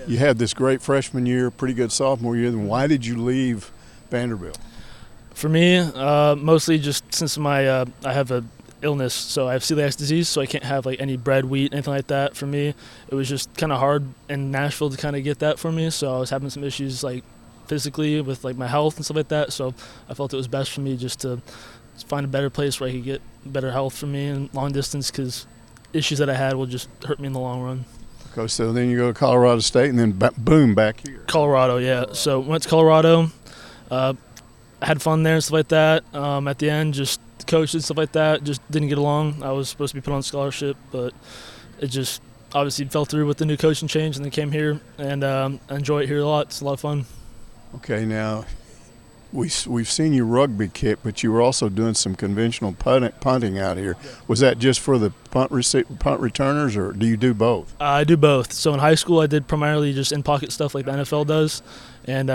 You had this great freshman year, pretty good sophomore year. Then why did you leave Vanderbilt? For me, mostly just since I have a illness, so I have celiac disease, so I can't have like any bread, wheat, anything like that. For me, it was just kind of hard in Nashville to kind of get that for me. So I was having some issues like physically with like my health and stuff like that. So I felt it was best for me just to find a better place where I could get better health for me in long distance, because issues that I had will just hurt me in the long run. Okay, so then you go to Colorado State, and then boom, back here. Colorado, yeah. So went to Colorado. I had fun there and stuff like that. At the end, just the coaches and stuff like that just didn't get along. I was supposed to be put on scholarship, but it just obviously fell through with the new coaching change, and then came here, and I enjoy it here a lot. It's a lot of fun. Okay, now we've seen you rugby kick, but you were also doing some conventional punting out here. Was that just for the punt returners, or do you do both? I do both. So in high school, I did primarily just in-pocket stuff like the NFL does, and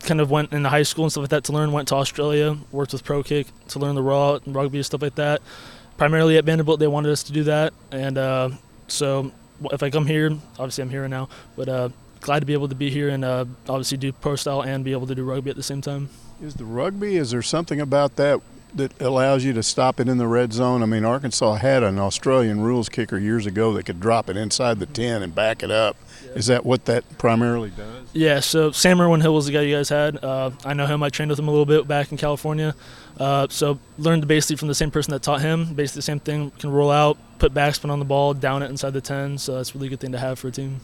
kind of went into high school and stuff like that to learn. Went to Australia, worked with Pro Kick to learn the raw and rugby and stuff like that. Primarily at Vanderbilt, they wanted us to do that, and so if I come here, obviously I'm here now, but glad to be able to be here and obviously do pro style and be able to do rugby at the same time. Is there something about that allows you to stop it in the red zone? I mean, Arkansas had an Australian rules kicker years ago that could drop it inside the 10 and back it up. Yeah. Is that what that primarily does? Yeah, so Sam Irwin-Hill was the guy you guys had. I know him. I trained with him a little bit back in California. So learned basically from the same person that taught him. Basically the same thing, can roll out, put backspin on the ball, down it inside the 10. So that's a really good thing to have for a team.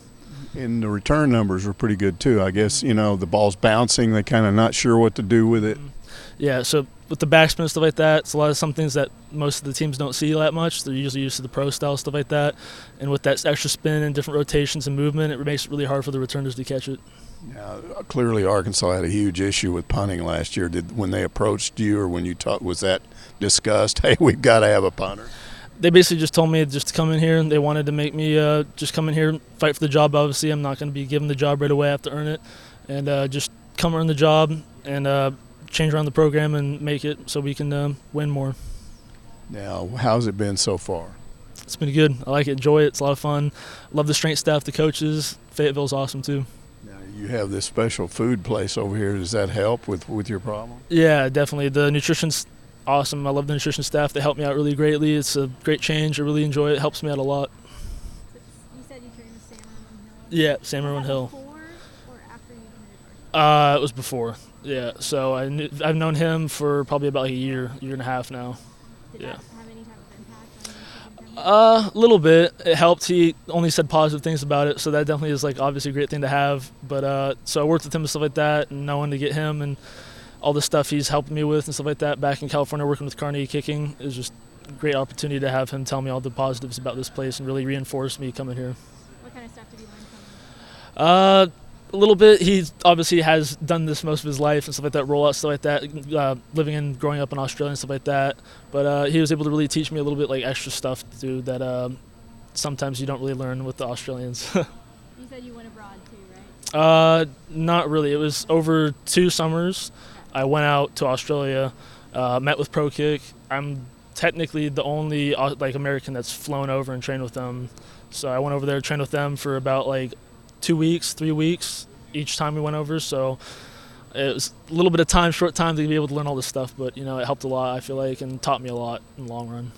And the return numbers were pretty good too. I guess, the ball's bouncing. They kind of not sure what to do with it. Yeah, so with the backspin and stuff like that, it's a lot of some things that most of the teams don't see that much. They're usually used to the pro style stuff like that. And with that extra spin and different rotations and movement, it makes it really hard for the returners to catch it. Now, clearly Arkansas had a huge issue with punting last year. When they approached you, or when you taught, was that discussed? Hey, we've got to have a punter. They basically just told me just to come in here, and they wanted to make me just come in here, fight for the job. Obviously, I'm not going to be given the job right away. I have to earn it, and just come earn the job and change around the program and make it so we can win more. Now, how's it been so far? It's been good. I like it, enjoy it. It's a lot of fun. Love the strength staff, the coaches. Fayetteville's awesome too. Now, you have this special food place over here. Does that help with your problem? Yeah, definitely. The nutrition's awesome. I love the nutrition staff. They help me out really greatly. It's a great change. I really enjoy it. It helps me out a lot. You said you trained with Sam Irwin-Hill? Yeah, Sam Irwin-Hill. Before or after you committed? It was before. Yeah, so I've known him for probably about like a year and a half now. Did yeah. that have any type of impact on you? A little bit. It helped. He only said positive things about it, so that definitely is like obviously a great thing to have. But so I worked with him and stuff like that, and knowing to get him and all the stuff he's helping me with and stuff like that back in California working with Carnegie Kicking is just a great opportunity to have him tell me all the positives about this place and really reinforce me coming here. What kind of stuff did you learn from him? A little bit. He obviously has done this most of his life and stuff like that, rollout stuff like that, living and growing up in Australia and stuff like that. But he was able to really teach me a little bit like extra stuff to do that sometimes you don't really learn with the Australians. You said you went abroad too, right? Not really. It was over 2 summers. I went out to Australia, met with Pro Kick. I'm technically the only like American that's flown over and trained with them. So I went over there, trained with them for about like 2 weeks, 3 weeks each time we went over. So it was a little bit of time, short time to be able to learn all this stuff, but it helped a lot, I feel like, and taught me a lot in the long run.